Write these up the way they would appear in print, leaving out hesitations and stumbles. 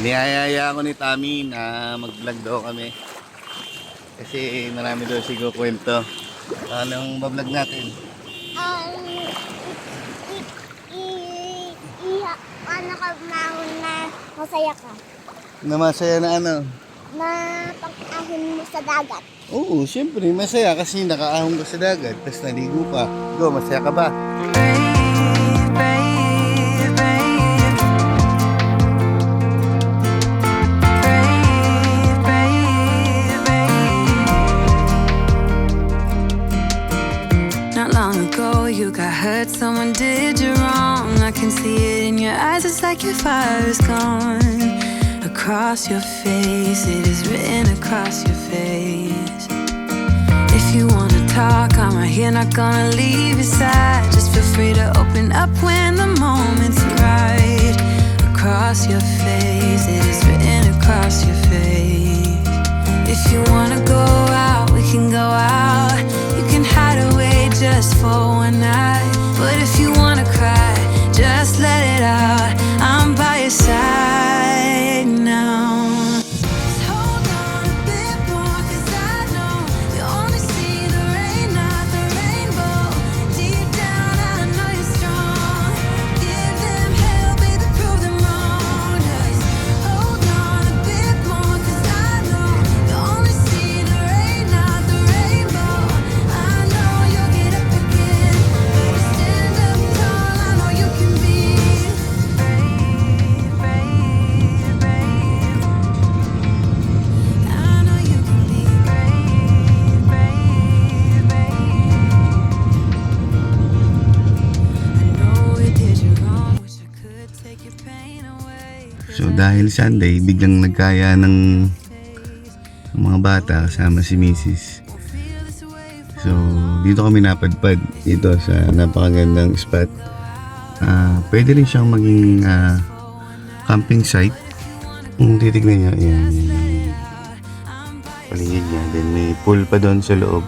Niyayaya ako ni Tommy na mag-vlog daw kami. Kasi marami daw sigo kwento. Anong bablog natin? Ano ka mahon na masaya ka? Na masaya na ano? Na pag-ahon mo sa dagat. Oo, syempre masaya kasi nakaahon ka sa dagat. Tapos naligo ka. Go, masaya ka ba? You got hurt, someone did you wrong. I can see it in your eyes, it's like your fire is gone. Across your face, it is written across your face. If you wanna talk, I'm right here, not gonna leave your side. Just feel free to open up when the moment's right. Across your face, it is written across your face. If you wanna go out, we can go out. You can hide away just for one night. But if you wanna cry, just let it out. I'm by your side now. Just hold on a bit more, 'cause I know you only see the rain, not the rainbow. Deep down I know you're strong. Give them hell, baby, prove them wrong. Just hold on a bit more, 'cause I know you only see the rain, not the rainbow. I know you'll get up again. Stand up tall, I know you can be brave, brave, brave. I know you can be brave, brave, brave. I know it did you wrong, wish I could take your pain away. So dahil Sunday, biglang nagkaya ng mga bata kasama si Mrs. So dito kami napadpad dito sa napakagandang spot. Pwede rin siyang maging camping site. Kung titignan nyo, yan. Paligid niya. Then may pool pa doon sa loob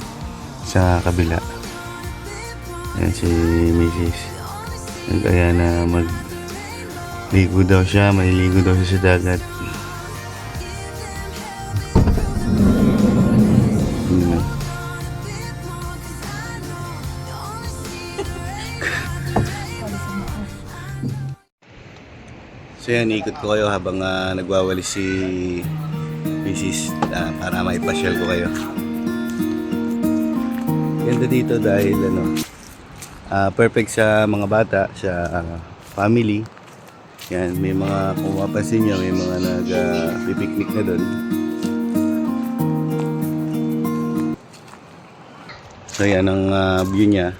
sa kabila. Yan si Mrs. Kaya na ligo daw siya, maliligo daw siya sa dagat. So yan, ikot ko kayo habang nagwawalis si Mrs. Para maipasyal ko kayo. Ganda dito dahil perfect sa mga bata, sa family. Yan, may mga, kung mapansin nyo, may mga nag-picnic na doon. So yan ang view niya.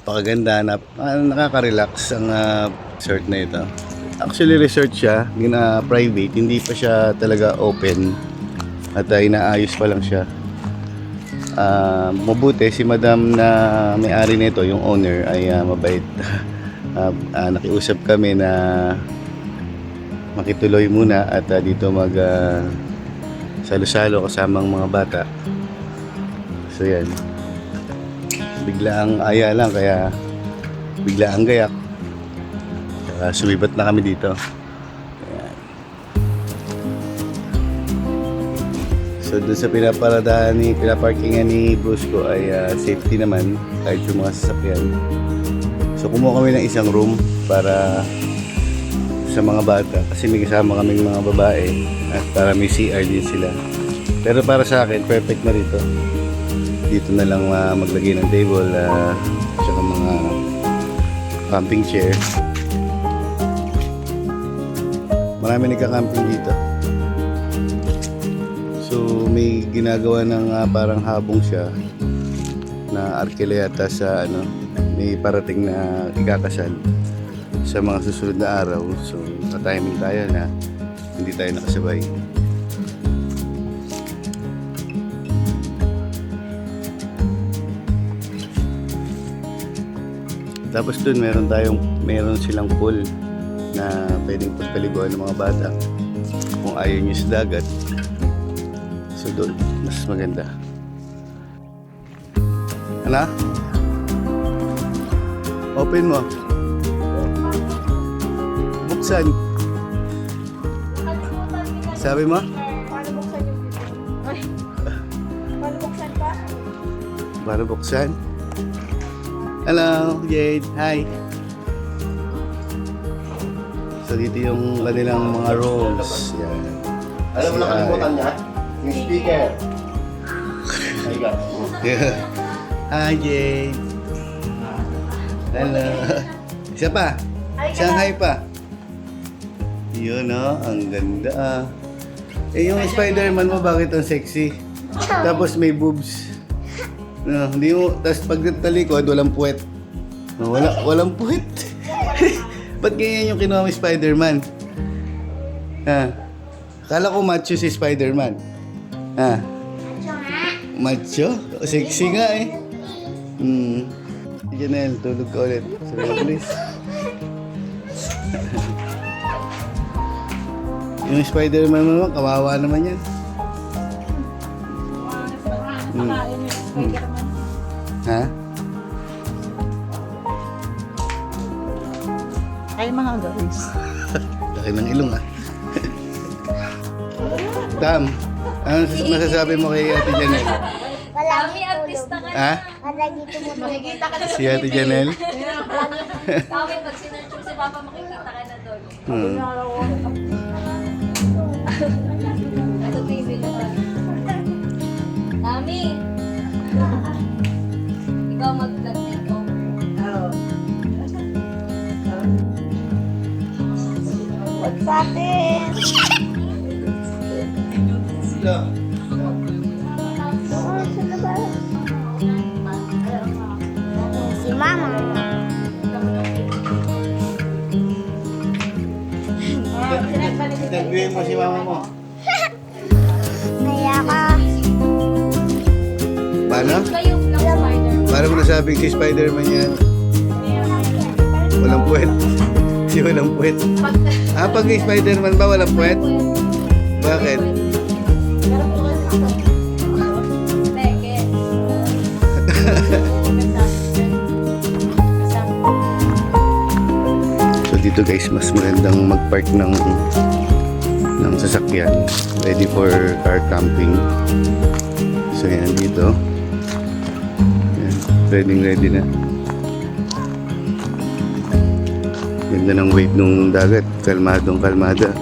Napakaganda, nakaka-relax ang resort na ito. Actually resort siya, private, hindi pa siya talaga open. At inaayos pa lang siya. Mabuti si madam na may-ari nito, yung owner, ay mabait. Nakiusap kami na makituloy muna at dito salo-salo kasamang mga bata. So yan, biglaang aya lang, kaya biglaang gayak. Sumibat na kami dito. Ayan. So dun sa pinaparkingan ni Brusco ay safety naman kahit yung mga sasakyan. So kumuha kami ng isang room para sa mga bata kasi may kasama kaming mga babae at para may CR din sila. Pero para sa akin, perfect na rito. Dito na lang maglagay ng table at mga camping chair. Marami nagka-camping dito. So may ginagawa ng parang habong siya na arkileta sa may parating na ikakasal sa mga susunod na araw. So na-timing tayo na hindi tayo nakasabay. Tapos dun meron silang pool na pwedeng pagkaliguan ng mga bata kung ayaw nyo sa dagat. So doon mas maganda. Ano? Open mo. Buksan. Sabi mo? Paano buksan yung bibig? Ay. Paano buksan pa? Para buksan. Hello, Jade. Hi. So dito yung kanilang mga rooms. Yan. Alam mo na kalimutan niya? Yung speaker. Yeah. Hi, Jade. Hello. Isa pa. Shanghai pa. Yun, no? Ang ganda, ah. Eh, yung Spider-Man mo, bakit ang sexy? Tapos may boobs. No, hindi mo, tapos pag talikod, walang puwet. No, walang puwet. Ba't ganyan yung kinuha mo Spider-Man? Ha? Akala ko macho si Spider-Man. Ha? Macho? Sexy nga eh. Janelle, tulog ka ulit. Sorry, please. Yung Spider-Man mo naman, kawawa naman yan. Ha? Ay, mga guys. Laki ng ilong ah. Tam, ano masasabi mo kay Ate Janelle? Palagi artista ka. Ha? Palagi tumutulog. Makikita ka na Si Ate Janelle? Kami, pag sinerch mo si Papa, makikita ka na doon. Ito TV na ba? Mami! Ikaw mag-vlog dito. Oo. Wag sa atin. Si Mama. Interviewin mo si mama mo. Kaya ka. Paano? Kayo, vlog spider. Paano mo nasabing si Spider-Man yan? Walang puwet. Si walang puwet. Ah, pag yung Spider-Man ba walang puwet? Bakit? Teke. So dito guys, mas magandang mag-park ng sasakyan. Ready for car camping. So yan dito. Yan, ready na. Ganda ng wave ng dagat. Kalmadong kalmada.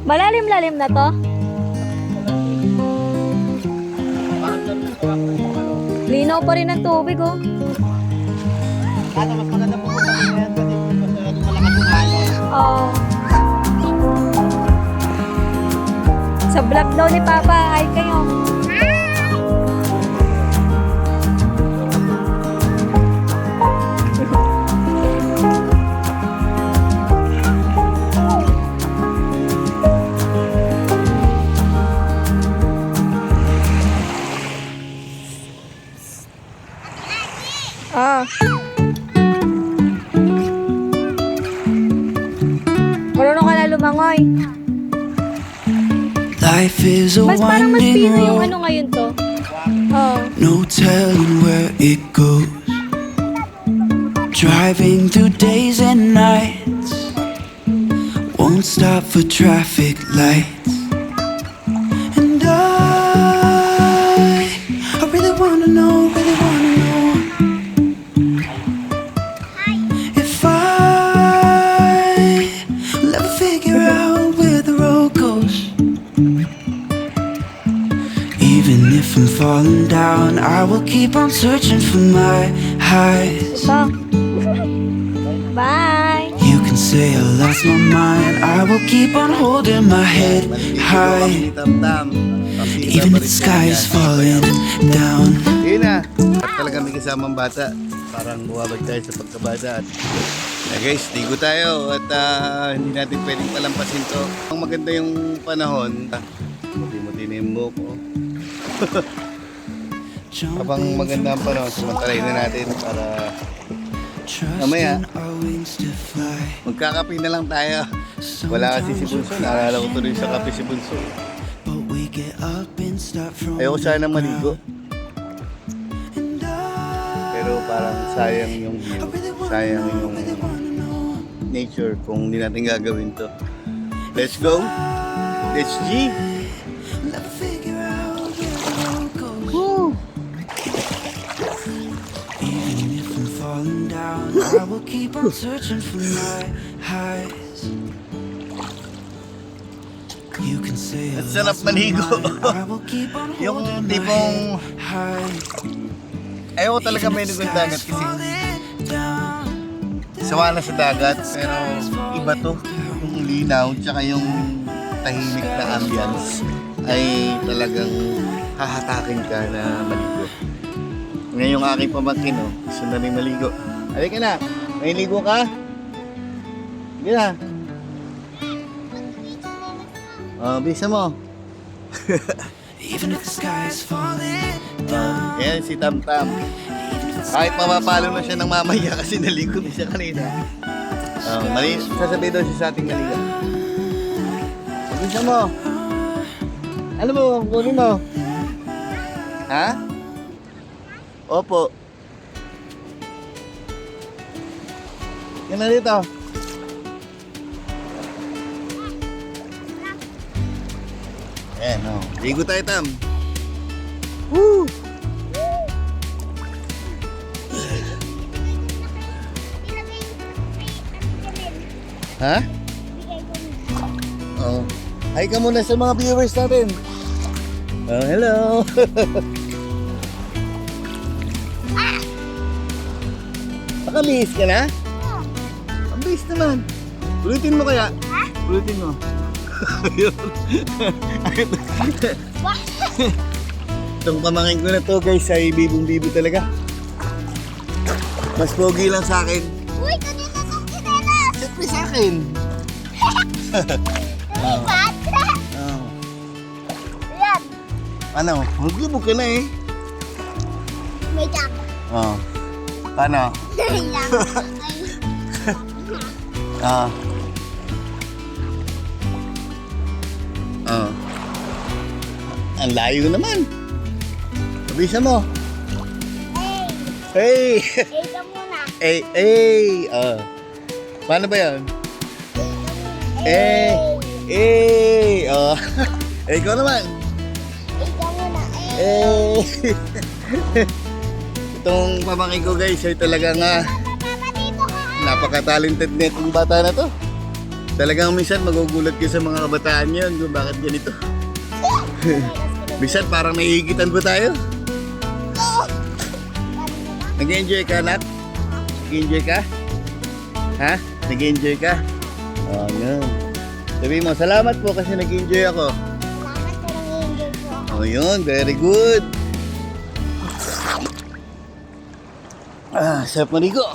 Malalim-lalim na to? Linaw pa rin ang tubig, oh. Mas maganda po kung yan kasi masyadong malakas yung hangin. Oh. Sa vlog daw ni Papa, ay kayo. Ah. Marunong ka na lumangoy. Life is a Mas parang mas winding pino yung road, ano ngayon to. Oh. no telling where it goes. Driving through days and nights, won't stop for traffic lights. And I really wanna know, if I will ever figure out where the road goes. Even if I'm falling down, I will keep on searching for my highs. Bye. You can say I lost my mind, I will keep on holding my head high. Even if the sky is falling down. Yun na. At talaga may kasamang bata. Parang buwabag tayo sa pagkabata. At guys, ligo tayo. At hindi natin pwedeng palampasin to. Ang maganda yung panahon. Muti-muti na yung buhok ko. Habang maganda ang panahon, sumantalayin na natin para mamaya magkakape na lang tayo. Wala kasi si Bunso. Naalala ko tuloy sa kape si Bunso. Ayoko sana maligo. Pero parang sayang yung view. Sayang yung nature kung hindi natin gagawin to. Let's go. Let's G. Woo. Even if I'm falling down, I will keep on searching for my highs. You can say I Ang sarap lost my maligo. mind, I will keep on Yung holding my tipong head high. ayoko talaga may ng dagat kasi sawa na sa dagat pero iba to yung linaw tsaka yung tahimik na ambience ay talagang hahatakin ka na maligo. Ngayon yung aking pamangkin gusto na rin maligo. Halika na, may ligo ka? Sige na. Bisa mo. Even if the sky is falling down. Ayan si Tam Tam. Kahit mapapalo na siya ng mamaya kasi naligo na siya kanina. Sasabihin daw siya sa ating maligo. Bisa mo. Ano mo, kunin mo? Ha? Opo. Yan na dito. Ayan ligo tayo Tam. Woo! Ha? Oh. Hi ka muna sa mga viewers natin. Oh, hello. Nakabihis ka na? Ang bihis naman. Ulitin mo kaya? Ulitin mo. Itong pamangkin ko na to guys ay bibong-bibo talaga. Mas pogi lang sa akin. Uy, kanina kong kinelas. Siyempre sa akin. Lipat. Oh. Yan. Ano? Maglubog ka na eh. May tap. Oh. Paano? Yan. Ah. Ang layo naman. Bisa mo. Hey. Hey. Hey ka muna. Hey, hey. Paano ba yan? Hey. Hey. Ikaw naman. Hey ka muna. Eh. Itong pamangkin ko guys ay talagang Papa, dito ka. napaka-talented na itong bata na to. Talagang minsan magugulat ka sa mga kabataan yun kung bakit ganito. Minsan parang nahihigitan ba tayo? Nag-enjoy ka, Nat? Nag-enjoy ka? Ha? Nag-enjoy ka? Oh, yun. Sabi mo, salamat po kasi nag-enjoy ako. Salamat sa nang-enjoy ko. Oh, yun. Very good. Sarap marigo.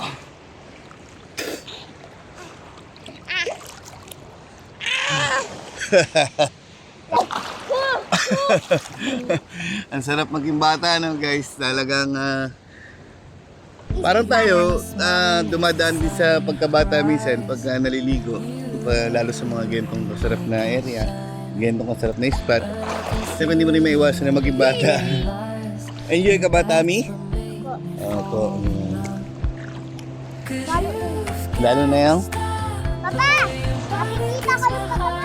Ang sarap maging bata, no, guys. Talagang parang tayo dumadaan din sa pagkabata minsan pagka naliligo. Lalo sa mga gentong masarap na area, gentong masarap na spot. Kasi hindi mo rin maiwasan na maging bata. Enjoy ka ba, Tami? Opo. Lalo. Lalo na yan? Papa! Papa! Nakikita ko yung pagkama.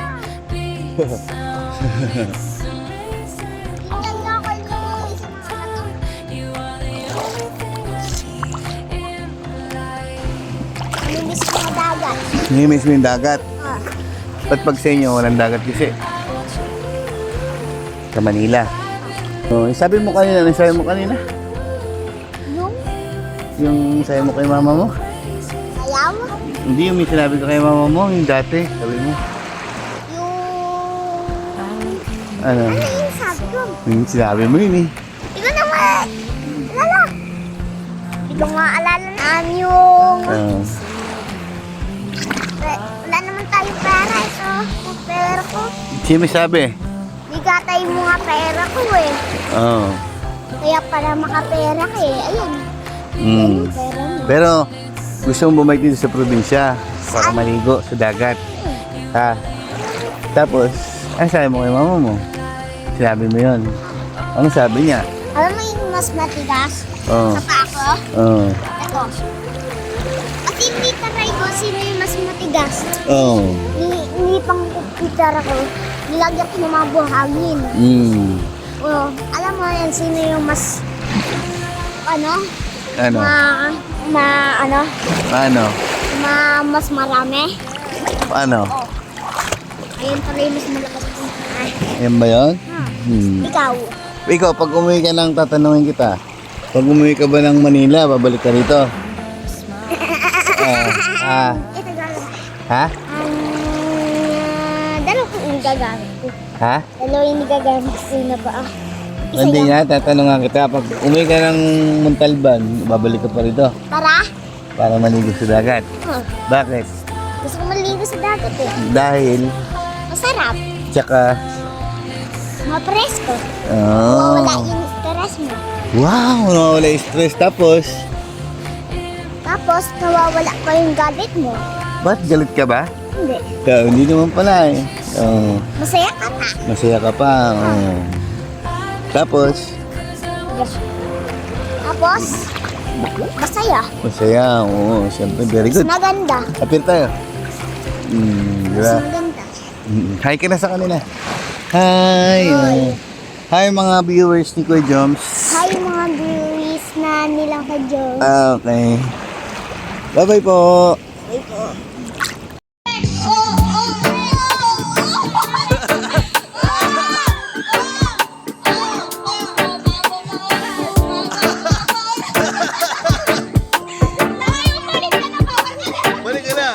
Ang ganda ko yung isang ano. Namiss ko na dagat. Nimiss mo yung dagat. Ah, Ba't pag sa inyo walang dagat kasi? Sa Manila. Oh, sabi mo kanina, yung Yung sabi mo kay mama mo? sayaw. Hindi yung may sinabi ko kay mama mo, yung dati, sabi mo. Yung... Ano? Ano yung sabi ko? Yung sinabi mo yun eh. Hindi ko naman alala. Hindi ko nga alala na yung... Ah. Wala naman tayong pera. Ito, yung pera ko. Sino may sabi? Bigatay mo nga pera ko eh. Oo. Kaya para makapera ka eh. Ayun. Mm. Yung pera mo. Pero gusto mong bumalik dito sa probinsya para maligo sa dagat. Ha? Tapos, ano sabi mo kay mama mo? Sinabi mo yun. Ano sabi niya? Alam mo yung mas matigas? Oo. Sa pa ako? Oo. Ito. At hindi taray ko sino yung mas matigas. Oo. Ni pang kumpitara ko. Nilagyan ko ng mga buhangin. Mm. O, alam mo yan sino yung mas... Ano? Ano? Ano? Ano? Mas marami. Ano? Ayun pala yung mas malakas ko. Yan ba yun? Hmm. Ikaw. Ikaw, pag umuwi ka lang, tatanungin kita. Pag umuwi ka ba ng Manila, babalik ka rito? Ito gano'n. Ha? Dalawa ko yung gagamit ko. Ha? Dalawa yung gagamit ko na ba? Isa Hindi yan. nga, tatanungan kita. Pag umuwi ka ng Montalban, babalik ka pa rito Para? para maligo sa dagat. Huh. Bakit? Gusto ko maligo sa dagat eh. Dahil, Masarap. tsaka, Mapresko. oh, Wala yung stress mo. wow, nawawala yung stress. Tapos, Tapos, nawawala pa yung galit mo. ba't galit ka ba? Hindi. Hindi naman pala eh. Oh, Masaya ka na. masaya ka pa. Oh. Tapos, Tapos, masaya. masaya. Oo, siyempre, very Mas good. maganda. Apir tayo. Di Mas ba? maganda. Hi ka na sa kanila. Hi. Hi mga viewers ni Kuya Joms. Hi mga viewers na nilang ka Diyos. Okay. Bye-bye po. Bye po. Balik ka na.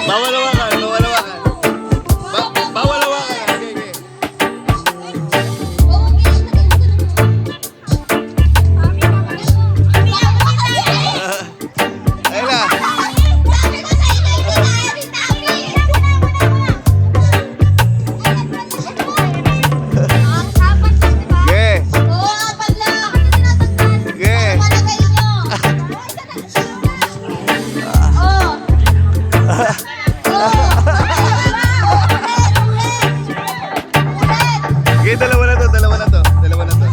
Bawal hawakan, bawal hawakan. Bawal hawakan. Okay, okay. Ayun na. Okay. Okay. Okay, dalawa na to, dalawa na to. Dalawa na to.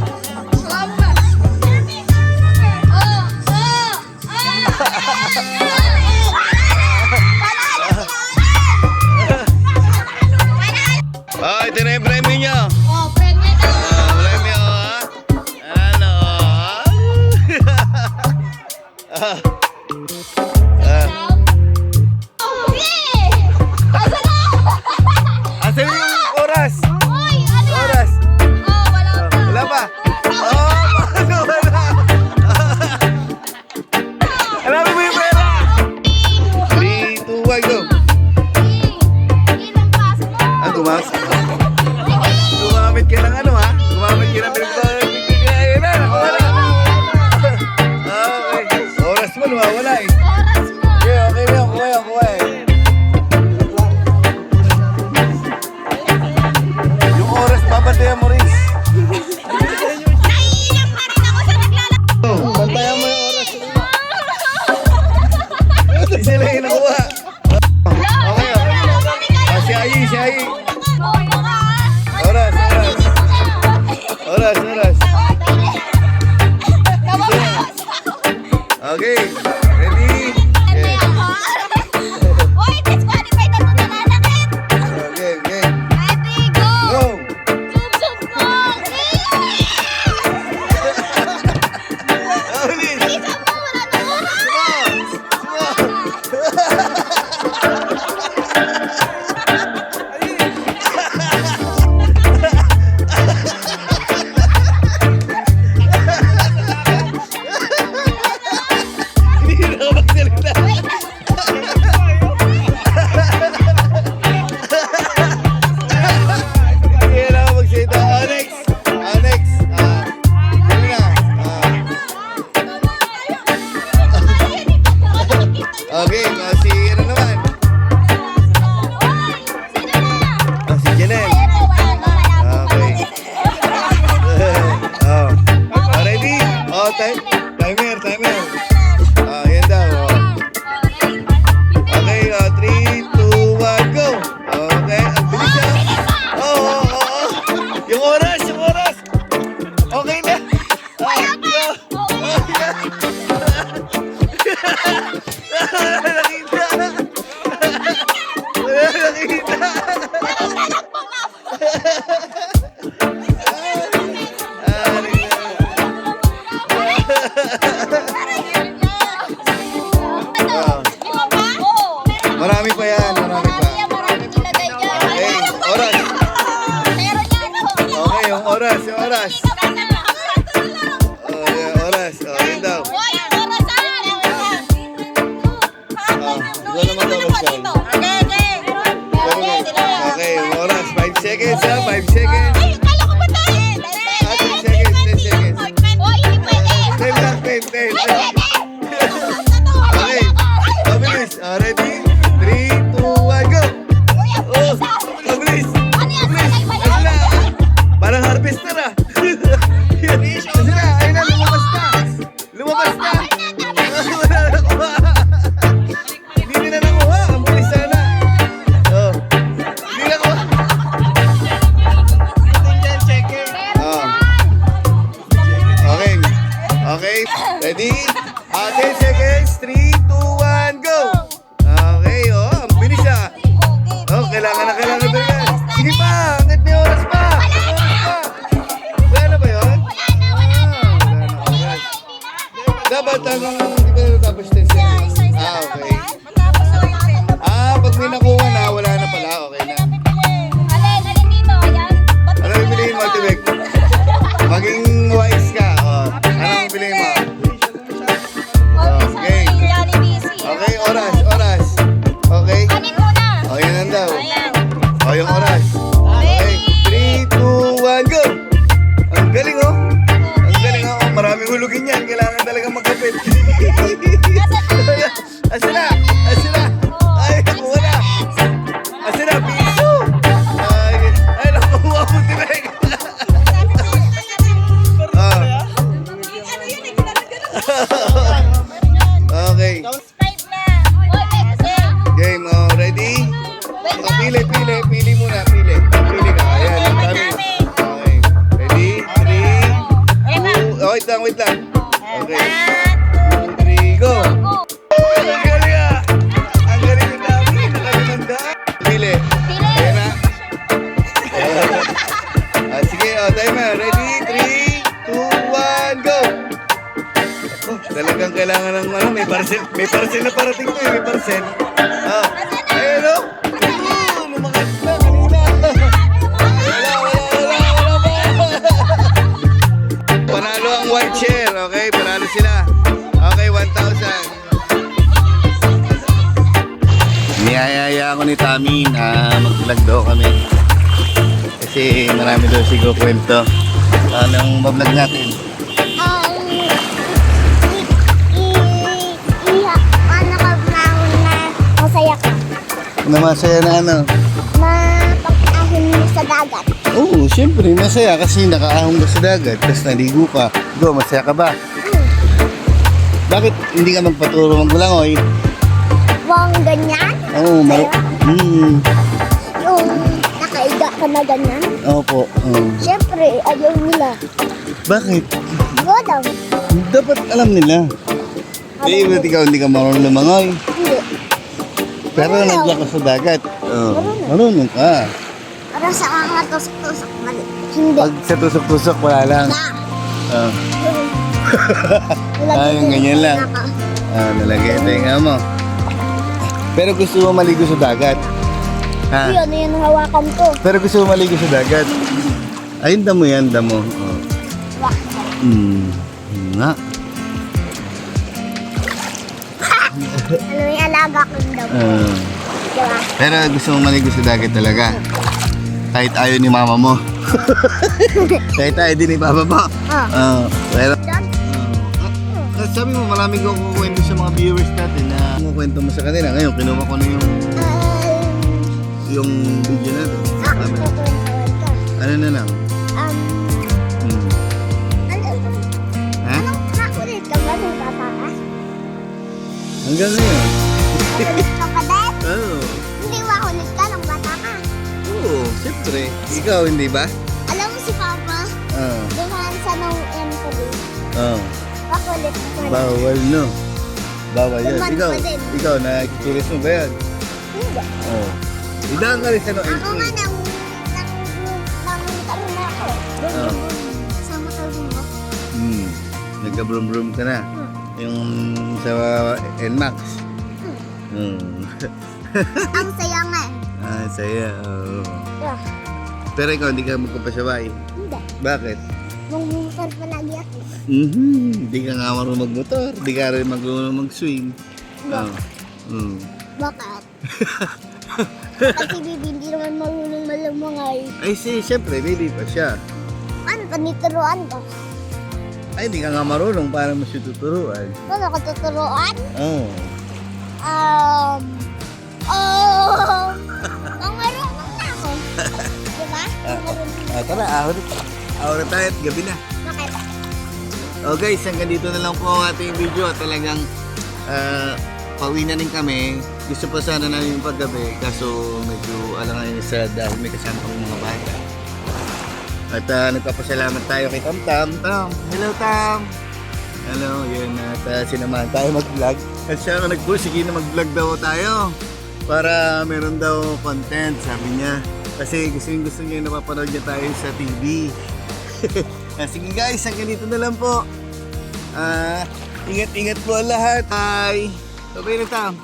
Oh, ito na yung premyo nyo. Premyo, ha? Ano? Asan yung oras? Oras? Wala pa? Oh, wala. Alamin mo yung pera. 3, 2, 1, go. Gumamit ka ng ano ha? Gumamit ka ng pinagpapalagay. Ayun na, nakuha na. Okay. Oras mo, nawawala eh. Okay, okay lang. Kuha yan, kuha eh. Yung oras, babantayan mo rin. Bantayan mo yung oras. Hindi sila yung nakuha. Okay, okay. Si Ayi, si Ayi. Oras, oras. Oras. Okay. Ready? Okay. Uy, disqualified na ito nalalakit. Okay, okay. Ready, go! Go! Zoom, go! Ulit! Isa mo, wala na oras. Hindi na ako magsalita. Hindi na ako magsalita. Next. Next. Dali na. Okay, si ano naman? Si Janelle. Okay. Ready? Timer. Yan daw. Okay, 3, 2, 1, go! Okay, ang bilis na. Yung oras. Okay na. Go. Nakita. Marami pa yan, marami pa. Marami nilagay dyan. Okay, oras. Meron yan. Okay, yung oras. Okay, oras. Yun daw. Uy, oras saan? Ikaw naman daw mag-count. Okay, yung oras. 5 seconds ha, 5 seconds. Ay, kala ko ba tayo? 10 seconds, 10 seconds. Uy, hindi pwede. 10 lang, 10. Okay, mabilis. Ready? 3, 2, 1, go! Mabilis. Asla. Parang harvester ah. Asla, ayun na, lumabas na. Wala na nakuha. Hindi nila nakuha. Ang bilis sana. Hindi nakuha. Okay. Ready? 10 seconds. 3, 2, 1, go! Okay, ang bilis ah. Kailangan talaga. Sige pa, hanggat may oras pa. Wala na ba yun? Wala na oras. Dapat hindi ba natapos 10 seconds? Okay. Pag may nakuha na, wala na pala. Okay na. Alin dito? Ayan. Ano pipiliin mo, Tibek? Maging wise ka. Ano pipiliin mo? Okay. Okay, oras. Okay. Anin muna. Yan daw. Ayan. Yung oras. Okay. 3, 2, 1, go! Ang galing oh. Maraming hulugin yan. Kailangan talaga magkapit. Asila! Ay, nakuha na! Asila, piso! Ay, nakuha mo direct! Okay. Subscribe na. Uy, kasi. Game, ready? Pili muna, pili ka. Ayan, ang dami. Okay. Ready? 3, 2, wait lang. Okay. 2, 3, go! Ang galing ah! Ang galing yung dami. Nakalimanda. Pili. Ayan na. Sige, timer. Ready? 3, 2, 1, go! Talagang kailangan ng may parcel na parating to may parcel. Ayun o. Lumakas na kanina. Wala pa. Panalo ang white chair, okay? Panalo sila. Okay, 1,000. Niyayaya ako ni Tami na mag-vlog daw kami. Kasi marami daw siguro kwento. Anong mablog natin? Masaya ka. Masaya na ano? Mapag-ahon mo sa dagat. Oo, siyempre masaya kasi nakaahong ka sa dagat tapos naligo ka. Go, masaya ka ba? Bakit hindi ka magpaturo maglangoy? Wang ganyan? Oo, Yung nakaiga ka na ganyan? Opo. Siyempre, ayaw nila. Bakit? Go daw. Dapat alam nila. Hindi, ba't ikaw hindi ka marunong lumangoy? Hindi. Pero nandiyan ka sa dagat. Oh, marunong ka. Para sa mga tusok-tusok. Mali. Hindi. Pag sa tusok-tusok, wala lang. Na. Oh. Nilagay yung ko ganyan lang. ako. Nalagay ito yung mo. Pero gusto mo maligo sa dagat. Ha? Yun, yung hawakan ko. Pero gusto mo maligo sa dagat. Ayun, damo yan, damo. Oh. Nga. Ano yung alaga ko daw. Diba? Pero gusto mo maligo sa dagat talaga. Kahit ayaw ni mama mo. Kahit ayaw din ni papa mo. Pero Dad? sabi mo, marami kong kukwento sa mga viewers natin na kukwento mo sa kanila. Ngayon, kinuha ko na yung video natin. Sabi na, ano na lang? Ha? Anong nakulit ka ba nung bata ka? Hanggang ngayon. Nakulit ka pa din? Oo. Hindi makulit ka nung bata ka. Oo, siyempre. Ikaw, hindi ba? Alam mo si Papa, Oo. dumaan sa nung M3. Oo. Makulit ka na. Bawal, no? Bawal yan. Naman Ikaw, pa din. ikaw, nakikilis mo ba yan? Hindi. Oo. Idaan ka rin sa no Ako nga entry. nang na ako. Oo. Sa motor mo. Nagka-brum-brum ka na. Yung sa NMAX. Ang saya nga. Saya. Oo. Yeah. Pero ikaw, hindi ka magpapasabay. Hindi. Bakit? Mangungukar palagi ako. Hindi ka nga marunong magmotor. Hindi ka rin marunong mag-swing. Oo. Bakit? Kasi baby hindi naman marunong malumangay. Ay, siyempre, baby pa siya. Ano, panituruan ko? Ay, hindi ka nga marunong para mo siya tuturuan. Paano ko tuturuan? Oo. Ang marunong na ako. Diba? Ang marunong na. Tara, ahon na tayo at gabi na. Bakit? Oh guys, hanggang dito na lang po ang ating video at talagang pauwi na rin kami. Gusto pa sana namin yung paggabi kaso medyo alanganin sa dahil may kasama pang mga bata. At nagpapasalamat tayo kay Tam Tam. Tam, hello Tam! Hello, yun at sinamahan tayo mag-vlog. At siya nag-push, sige na mag-vlog daw tayo para meron daw content, sabi niya. Kasi gusto niya napapanood niya tayo sa TV. Sige guys, hanggang dito na lang po. Ingat-ingat po ang lahat. Bye! Sabay na Tam.